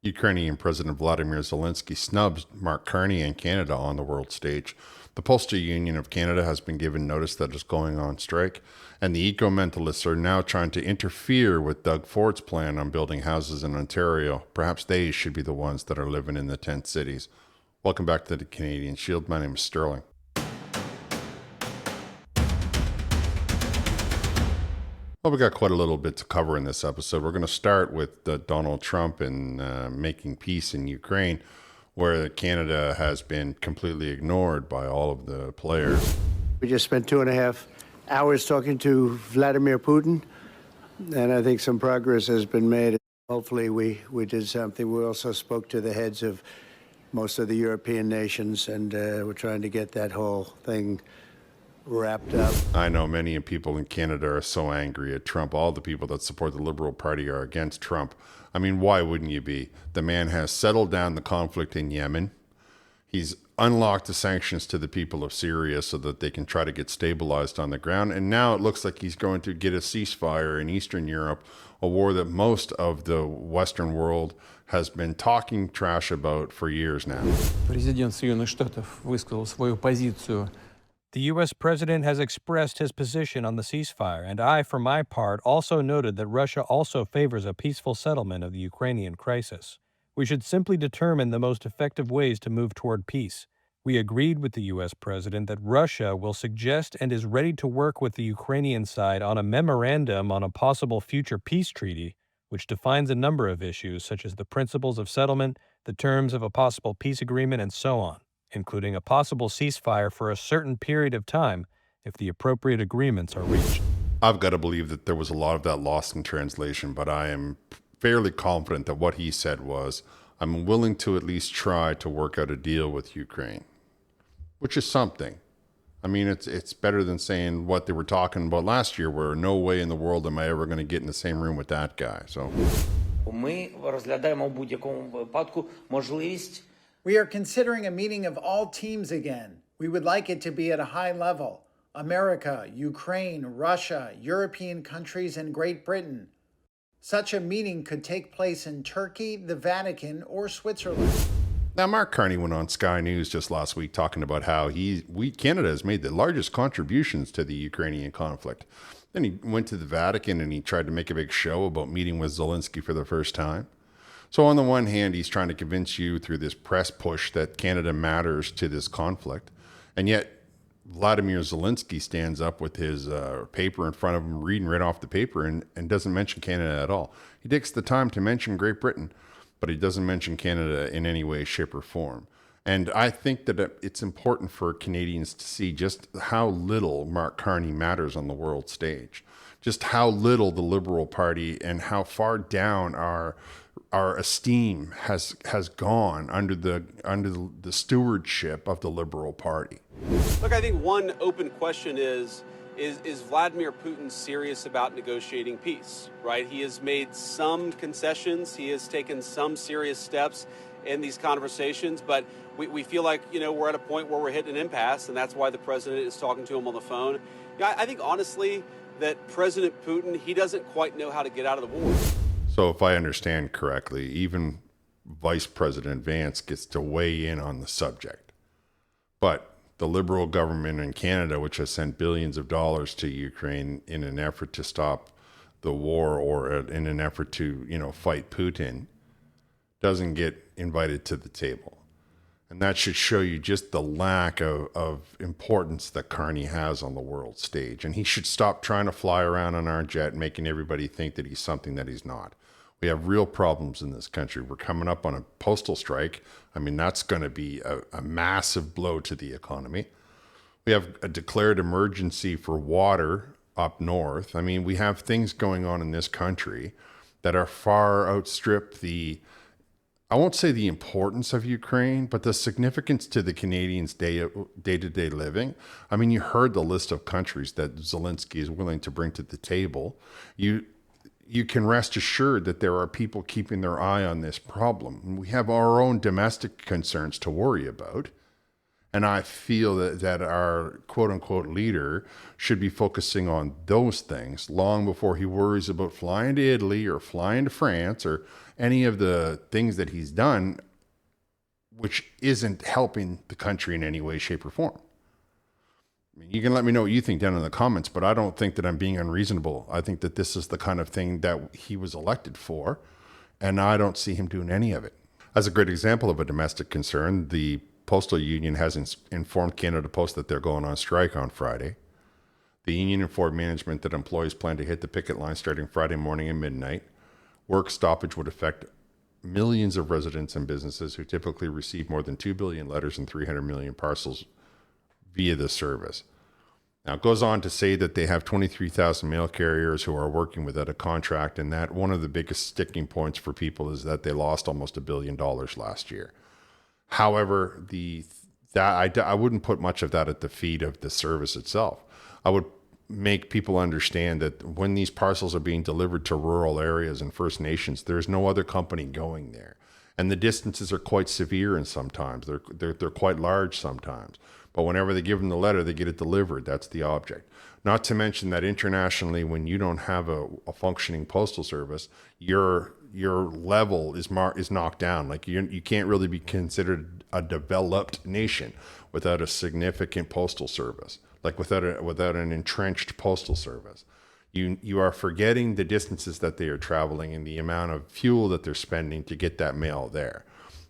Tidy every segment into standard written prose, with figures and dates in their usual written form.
Ukrainian President Vladimir Zelensky snubs Mark Carney and Canada on the world stage. The Postal Union of Canada has been given notice that it's going on strike, and the eco-mentalists are now trying to interfere with Doug Ford's plan on building houses in Ontario. Perhaps they should be the ones that are living in the tent cities. Welcome back to the Canadian Shield. My name is Sterling. Well, we got quite a little bit to cover in this episode. We're going to start with Donald Trump and making peace in Ukraine, where Canada has been completely ignored by all of the players. We just spent 2.5 hours talking to Vladimir Putin, and I think some progress has been made. Hopefully we did something. We also spoke to the heads of most of the European nations, and we're trying to get that whole thing wrapped up. I know many people in Canada are so angry at Trump. All the people that support the Liberal Party are against Trump. I mean, why wouldn't you be? The man has settled down the conflict in Yemen. He's unlocked the sanctions to the people of Syria so that they can try to get stabilized on the ground. And now it looks like he's going to get a ceasefire in Eastern Europe, a war that most of the Western world has been talking trash about for years now. Президент Соединенных Штатов высказал свою позицию. The U.S. president has expressed his position on the ceasefire, and I, for my part, also noted that Russia also favors a peaceful settlement of the Ukrainian crisis. We should simply determine the most effective ways to move toward peace. We agreed with the U.S. president that Russia will suggest and is ready to work with the Ukrainian side on a memorandum on a possible future peace treaty, which defines a number of issues such as the principles of settlement, the terms of a possible peace agreement, and so on, including a possible ceasefire for a certain period of time if the appropriate agreements are reached. I've got to believe that there was a lot of that lost in translation, but I am fairly confident that what he said was, I'm willing to at least try to work out a deal with Ukraine, which is something. I mean, it's better than saying what they were talking about last year, where no way in the world am I ever going to get in the same room with that guy. So Ми розглядаємо в будь-якому випадку можливість. We are considering a meeting of all teams again. We would like it to be at a high level. America, Ukraine, Russia, European countries, and Great Britain. Such a meeting could take place in Turkey, the Vatican, or Switzerland. now, Mark Carney went on Sky News just last week talking about how Canada has made the largest contributions to the Ukrainian conflict. Then he went to the Vatican and he tried to make a big show about meeting with Zelensky for the first time. So on the one hand, he's trying to convince you through this press push that Canada matters to this conflict. And yet Vladimir Zelensky stands up with his paper in front of him, reading right off the paper, and doesn't mention Canada at all. He takes the time to mention Great Britain, but he doesn't mention Canada in any way, shape, or form. And I think that it's important for Canadians to see just how little Mark Carney matters on the world stage, just how little the Liberal Party and how far down our esteem has gone under the stewardship of the Liberal Party. Look, I think one open question is Vladimir Putin serious about negotiating peace, right? He has made some concessions. He has taken some serious steps in these conversations, but we feel like, we're at a point where we're hitting an impasse, and that's why the president is talking to him on the phone. I think, honestly, that President Putin, he doesn't quite know how to get out of the war. So if I understand correctly, even Vice President Vance gets to weigh in on the subject. But the Liberal government in Canada, which has sent billions of dollars to Ukraine in an effort to stop the war or in an effort to, fight Putin, doesn't get invited to the table. And that should show you just the lack of importance that Carney has on the world stage. And he should stop trying to fly around on our jet, making everybody think that he's something that he's not. We have real problems in this country. We're coming up on a postal strike. I mean, that's going to be a massive blow to the economy. We have a declared emergency for water up north. I mean, we have things going on in this country that are far outstrip I won't say the importance of Ukraine, but the significance to the Canadians' day-to-day living. I mean, you heard the list of countries that Zelensky is willing to bring to the table. You can rest assured that there are people keeping their eye on this problem. We have our own domestic concerns to worry about. And I feel that our quote-unquote leader should be focusing on those things long before he worries about flying to Italy or flying to France or any of the things that he's done, which isn't helping the country in any way, shape, or form. I mean, you can let me know what you think down in the comments, but I don't think that I'm being unreasonable. I think that this is the kind of thing that he was elected for, and I don't see him doing any of it. As a great example of a domestic concern, the Postal Union has informed Canada Post that they're going on strike on Friday. The union informed management that employees plan to hit the picket line starting Friday morning at midnight. Work stoppage would affect millions of residents and businesses who typically receive more than 2 billion letters and 300 million parcels via the service. Now, it goes on to say that they have 23,000 mail carriers who are working without a contract, and that one of the biggest sticking points for people is that they lost almost $1 billion last year. However, I wouldn't put much of that at the feet of the service itself. I would make people understand that when these parcels are being delivered to rural areas and First Nations, there's no other company going there. And the distances are quite severe, and sometimes they're quite large sometimes. But whenever they give them the letter, they get it delivered. That's the object. Not to mention that internationally, when you don't have a functioning postal service, your level is knocked down. Like you can't really be considered a developed nation without a significant postal service. Like without an entrenched postal service. You are forgetting the distances that they are traveling and the amount of fuel that they're spending to get that mail there.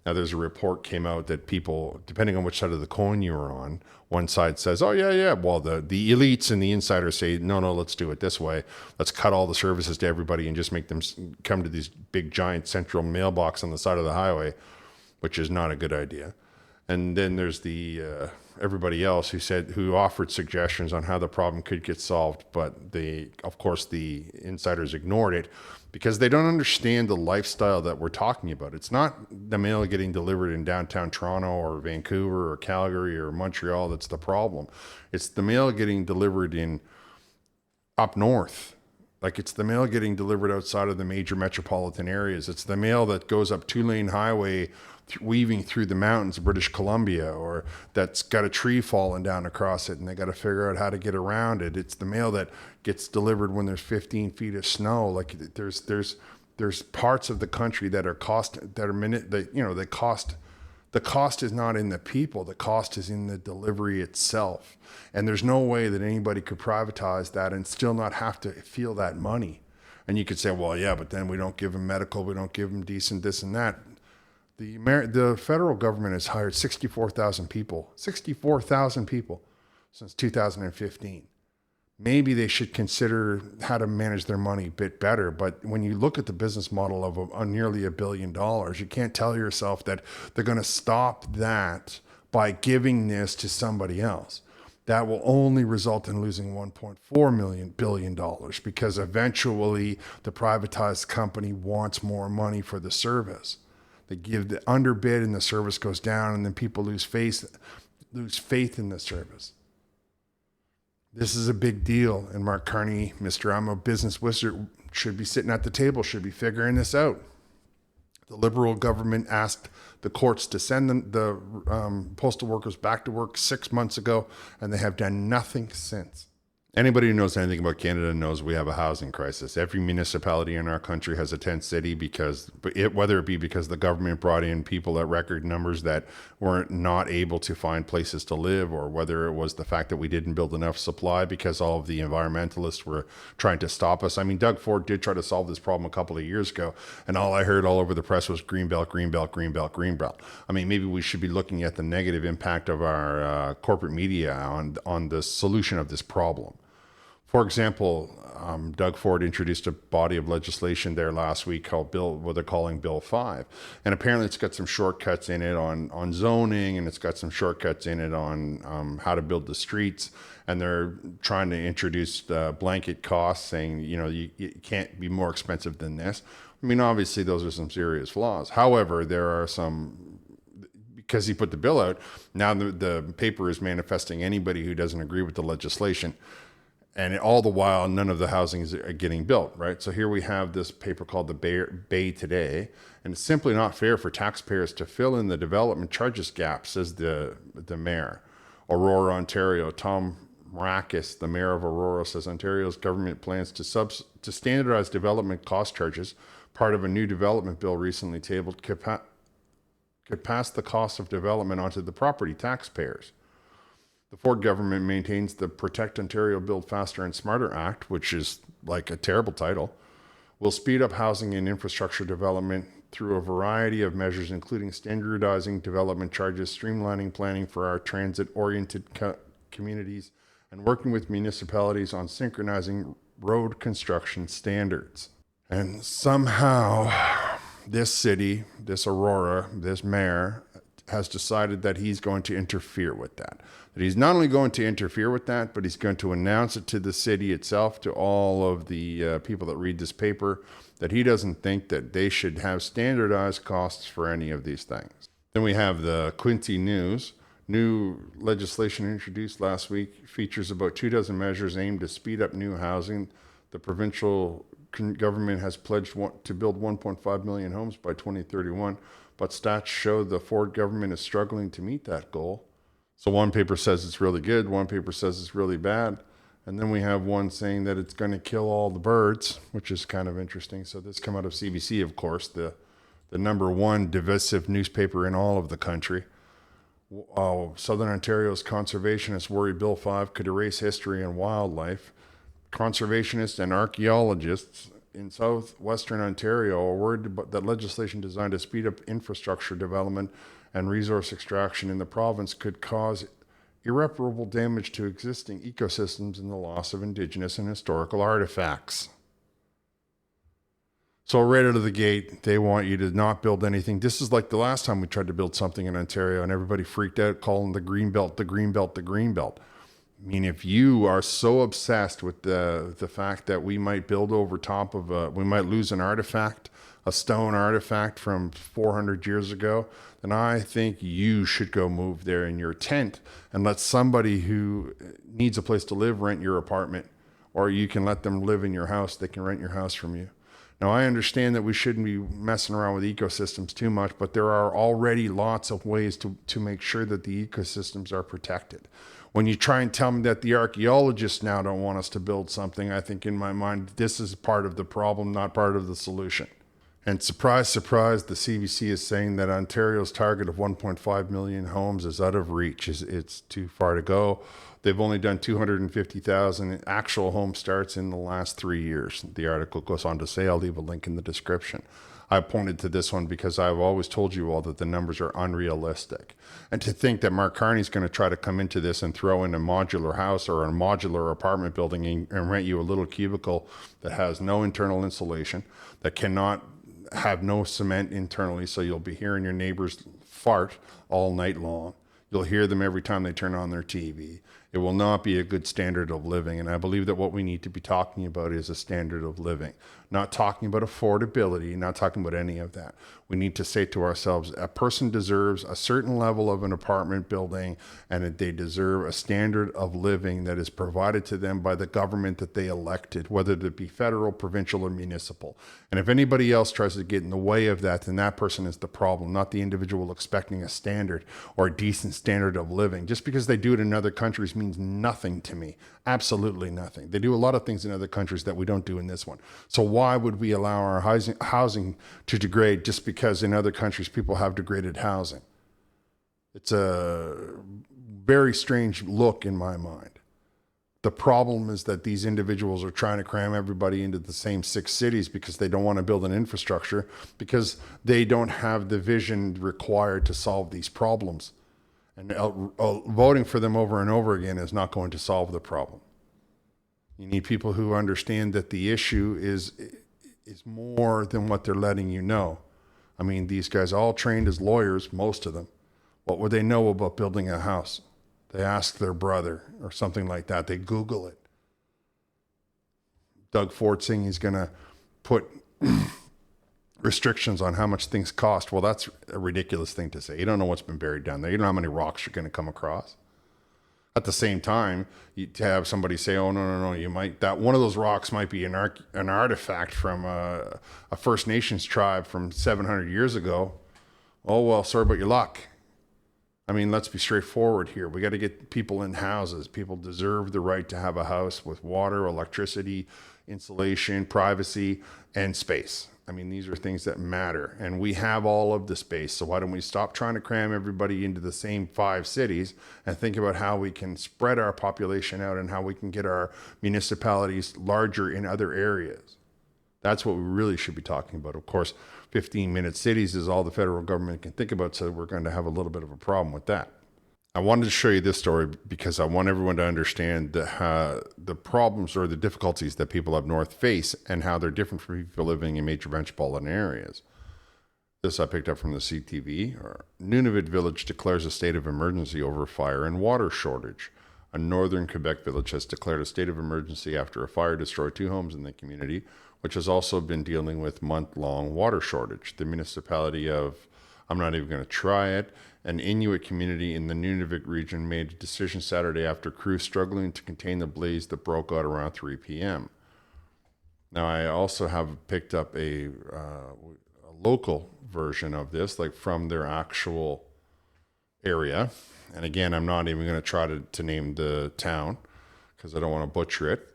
Now, there's a report came out that people, depending on which side of the coin you are on, one side says, oh, yeah. Well, the elites and the insiders say, no, let's do it this way. Let's cut all the services to everybody and just make them come to these big, giant central mailbox on the side of the highway, which is not a good idea. And then there's the everybody else who offered suggestions on how the problem could get solved, but of course the insiders ignored it because they don't understand the lifestyle that we're talking about. It's not the mail getting delivered in downtown Toronto or Vancouver or Calgary or Montreal that's the problem. It's the mail getting delivered in up north. Like it's the mail getting delivered outside of the major metropolitan areas. It's the mail that goes up 2-lane highway weaving through the mountains of British Columbia, or that's got a tree falling down across it and they got to figure out how to get around it. It's the mail that gets delivered when there's 15 feet of snow. Like there's parts of the country that are the cost is not in the people. The cost is in the delivery itself. And there's no way that anybody could privatize that and still not have to feel that money. And you could say, well, yeah, but then we don't give them medical, we don't give them decent this and that. The federal government has hired 64,000 people since 2015. Maybe they should consider how to manage their money a bit better. But when you look at the business model of nearly $1 billion, you can't tell yourself that they're going to stop that by giving this to somebody else. That will only result in losing $1.4 billion because eventually the privatized company wants more money for the service. They give the underbid and the service goes down, and then people lose faith in the service. This is a big deal, and Mark Carney, Mr. I'm a business wizard, should be sitting at the table, should be figuring this out. The Liberal government asked the courts to send the postal workers back to work 6 months ago, and they have done nothing since. Anybody who knows anything about Canada knows we have a housing crisis. Every municipality in our country has a tent city whether it be because the government brought in people at record numbers that were not able to find places to live, or whether it was the fact that we didn't build enough supply because all of the environmentalists were trying to stop us. I mean, Doug Ford did try to solve this problem a couple of years ago, and all I heard all over the press was Greenbelt, Greenbelt, Greenbelt, Greenbelt. I mean, maybe we should be looking at the negative impact of our corporate media on the solution of this problem. For example, Doug Ford introduced a body of legislation there last week called what they're calling Bill 5. And apparently it's got some shortcuts in it on zoning, and it's got some shortcuts in it on how to build the streets. And they're trying to introduce blanket costs, saying, it can't be more expensive than this. I mean, obviously those are some serious flaws. However, there are some, because he put the bill out, now the paper is manifesting anybody who doesn't agree with the legislation. And all the while, none of the housing is getting built, right? So here we have this paper called the Bay Today, and it's simply not fair for taxpayers to fill in the development charges gap, says the mayor. Aurora, Ontario, Tom Marakis, the mayor of Aurora, says Ontario's government plans to standardize development cost charges, part of a new development bill recently tabled could pass the cost of development onto the property taxpayers. The Ford government maintains the Protect Ontario Build Faster and Smarter Act, which is like a terrible title, will speed up housing and infrastructure development through a variety of measures, including standardizing development charges, streamlining planning for our transit-oriented communities, and working with municipalities on synchronizing road construction standards. And somehow, this city, this Aurora, this mayor has decided that he's going to interfere with that. That he's not only going to interfere with that, but he's going to announce it to the city itself, to all of the people that read this paper, that he doesn't think that they should have standardized costs for any of these things. Then we have the Quincy News. New legislation introduced last week features about 24 measures aimed to speed up new housing. The provincial government has pledged to build 1.5 million homes by 2031, but stats show the Ford government is struggling to meet that goal. So one paper says it's really good, one paper says it's really bad, and then we have one saying that it's going to kill all the birds, which is kind of interesting. So this come out of CBC, of course, the number one divisive newspaper in all of the country. Southern Ontario's conservationists worry Bill 5 could erase history and wildlife. Conservationists and archaeologists in southwestern Ontario are worried that legislation designed to speed up infrastructure development and resource extraction in the province could cause irreparable damage to existing ecosystems and the loss of Indigenous and historical artifacts. So right out of the gate, they want you to not build anything. This is like the last time we tried to build something in Ontario and everybody freaked out, calling the Greenbelt, the Greenbelt, the Greenbelt. I mean, if you are so obsessed with the fact that we might build over top of we might lose an artifact, a stone artifact from 400 years ago, then I think you should go move there in your tent and let somebody who needs a place to live rent your apartment, or you can let them live in your house. They can rent your house from you. Now, I understand that we shouldn't be messing around with ecosystems too much, but there are already lots of ways to make sure that the ecosystems are protected. When you try and tell me that the archaeologists now don't want us to build something, I think in my mind, this is part of the problem, not part of the solution. And surprise, surprise, the CBC is saying that Ontario's target of 1.5 million homes is out of reach. It's too far to go. They've only done 250,000 actual home starts in the last 3 years. The article goes on to say, I'll leave a link in the description. I pointed to this one because I've always told you all that the numbers are unrealistic. And to think that Mark Carney's going to try to come into this and throw in a modular house or a modular apartment building and rent you a little cubicle that has no internal insulation, that cannot have no cement internally, so you'll be hearing your neighbors fart all night long. You'll hear them every time they turn on their TV. It will not be a good standard of living. And I believe that what we need to be talking about is a standard of living, not talking about affordability, not talking about any of that. We need to say to ourselves, a person deserves a certain level of an apartment building, and that they deserve a standard of living that is provided to them by the government that they elected, whether it be federal, provincial, or municipal. And if anybody else tries to get in the way of that, then that person is the problem, not the individual expecting a standard or a decent standard of living. Just because they do it in other countries means nothing to me. Absolutely nothing. They do a lot of things in other countries that we don't do in this one. So why would we allow our housing to degrade just because in other countries people have degraded housing? It's a very strange look in my mind. The problem is that these individuals are trying to cram everybody into the same 6 cities because they don't want to build an infrastructure, because they don't have the vision required to solve these problems. And voting for them over and over again is not going to solve the problem. You need people who understand that the issue is more than what they're letting you know. I mean, these guys all trained as lawyers, most of them. What would they know about building a house? They ask their brother or something like that. They Google it. Doug Ford saying he's going to put restrictions on how much things cost. Well, that's a ridiculous thing to say. You don't know what's been buried down there. You don't know how many rocks you're going to come across. At the same time, to have somebody say, "Oh no, you might that one of those rocks might be an artifact from a First Nations tribe from 700 years ago." Oh well, sorry about your luck. I mean, let's be straightforward here. We got to get people in houses. People deserve the right to have a house with water, electricity, insulation, privacy, and space. I mean, these are things that matter, and we have all of the space. So why don't we stop trying to cram everybody into the same 5 cities and think about how we can spread our population out and how we can get our municipalities larger in other areas? That's what we really should be talking about. Of course, 15-minute cities is all the federal government can think about, so we're going to have a little bit of a problem with that. I wanted to show you this story because I want everyone to understand the problems or the difficulties that people up north face and how they're different from people living in major metropolitan areas. This I picked up from the CTV. Nunavut Village declares a state of emergency over fire and water shortage. A northern Quebec village has declared a state of emergency after a fire destroyed 2 homes in the community, which has also been dealing with month-long water shortage. The municipality of, I'm not even going to try it, an Inuit community in the Nunavut region made a decision Saturday after crews struggling to contain the blaze that broke out around 3 p.m. Now, I also have picked up a local version of this, like from their actual area. And again, I'm not even going to try to name the town because I don't want to butcher it.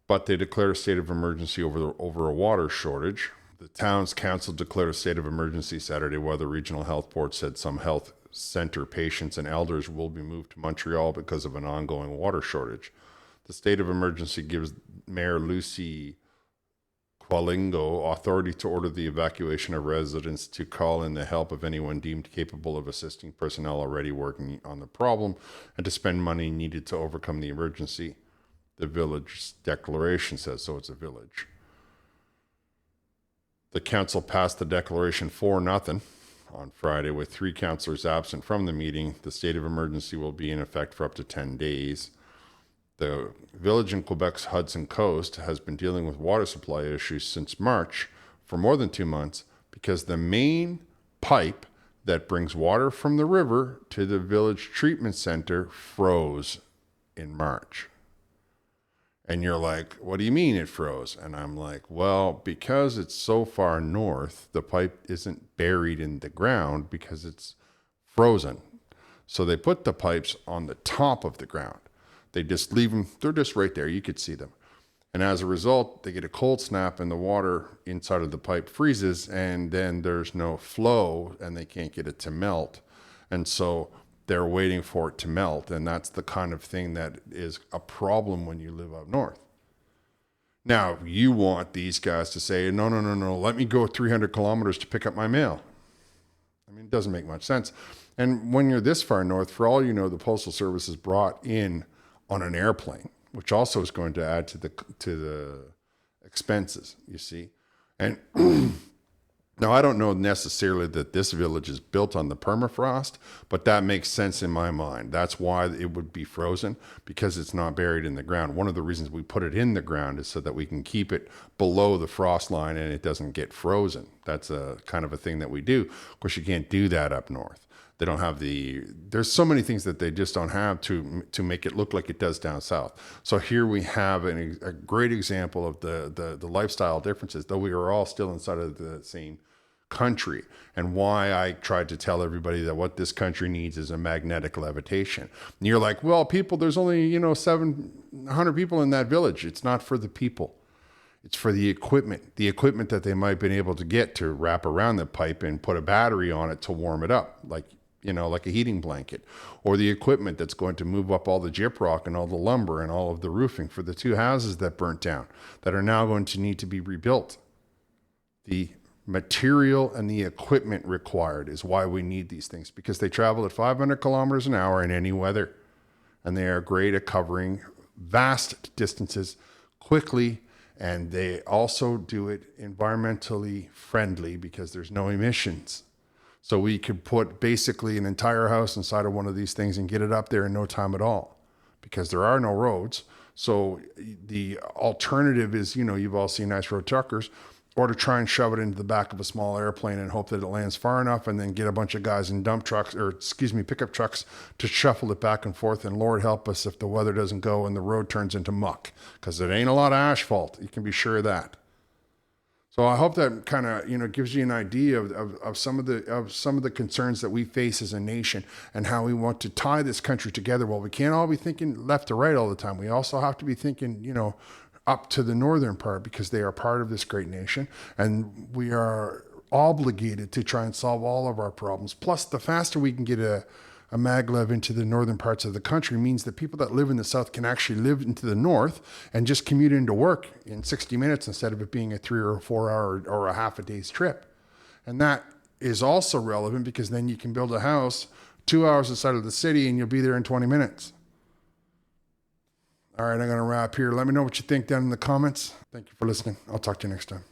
But they declared a state of emergency over a water shortage. The town's council declared a state of emergency Saturday, while the regional health board said some health center patients and elders will be moved to Montreal because of an ongoing water shortage. The state of emergency gives Mayor Lucy Qualingo authority to order the evacuation of residents, to call in the help of anyone deemed capable of assisting personnel already working on the problem, and to spend money needed to overcome the emergency. The village's declaration says, so it's a village. The council passed the declaration 4-0 on Friday, with 3 councillors absent from the meeting. The state of emergency will be in effect for up to 10 days. The village in Quebec's Hudson Coast has been dealing with water supply issues since March for more than 2 months because the main pipe that brings water from the river to the village treatment center froze in March. And you're like, what do you mean it froze? And I'm like, well, because it's so far north, the pipe isn't buried in the ground because it's frozen. So they put the pipes on the top of the ground. They just leave them, they're just right there. You could see them. And as a result, they get a cold snap and the water inside of the pipe freezes, and then there's no flow and they can't get it to melt. And so they're waiting for it to melt. And that's the kind of thing that is a problem when you live up north. Now, you want these guys to say, no, let me go 300 kilometers to pick up my mail. I mean, it doesn't make much sense. And when you're this far north, for all you know, the Postal Service is brought in on an airplane, which also is going to add to the expenses, you see. And now, I don't know necessarily that this village is built on the permafrost, but that makes sense in my mind. That's why it would be frozen, because it's not buried in the ground. One of the reasons we put it in the ground is so that we can keep it below the frost line and it doesn't get frozen. That's a kind of a thing that we do. Of course, you can't do that up north. They don't have there's so many things that they just don't have to make it look like it does down south. So here we have a great example of the lifestyle differences, though we are all still inside of the same country, and why I tried to tell everybody that what this country needs is a magnetic levitation. And you're like, well, there's only, 700 people in that village. It's not for the people. It's for the equipment that they might have been able to get to wrap around the pipe and put a battery on it to warm it up, like a heating blanket, or the equipment that's going to move up all the gyprock and all the lumber and all of the roofing for the 2 houses that burnt down that are now going to need to be rebuilt. The material and the equipment required is why we need these things, because they travel at 500 kilometers an hour in any weather, and they are great at covering vast distances quickly, and they also do it environmentally friendly because there's no emissions. So we could put basically an entire house inside of one of these things and get it up there in no time at all, because there are no roads. So the alternative is, you've all seen ice road truckers, or to try and shove it into the back of a small airplane and hope that it lands far enough, and then get a bunch of guys in pickup trucks to shuffle it back and forth. And Lord help us if the weather doesn't go and the road turns into muck, because it ain't a lot of asphalt. You can be sure of that. So I hope that kind of, gives you an idea of some of the concerns that we face as a nation, and how we want to tie this country together. Well, we can't all be thinking left to right all the time. We also have to be thinking, up to the northern part because they are part of this great nation, and we are obligated to try and solve all of our problems. Plus, the faster we can get a maglev into the northern parts of the country means that people that live in the south can actually live into the north and just commute into work in 60 minutes instead of it being a 3 or 4 hour or a half a day's trip. And that is also relevant because then you can build a house 2 hours outside of the city and you'll be there in 20 minutes. All right, I'm going to wrap here. Let me know what you think down in the comments. Thank you for listening. I'll talk to you next time.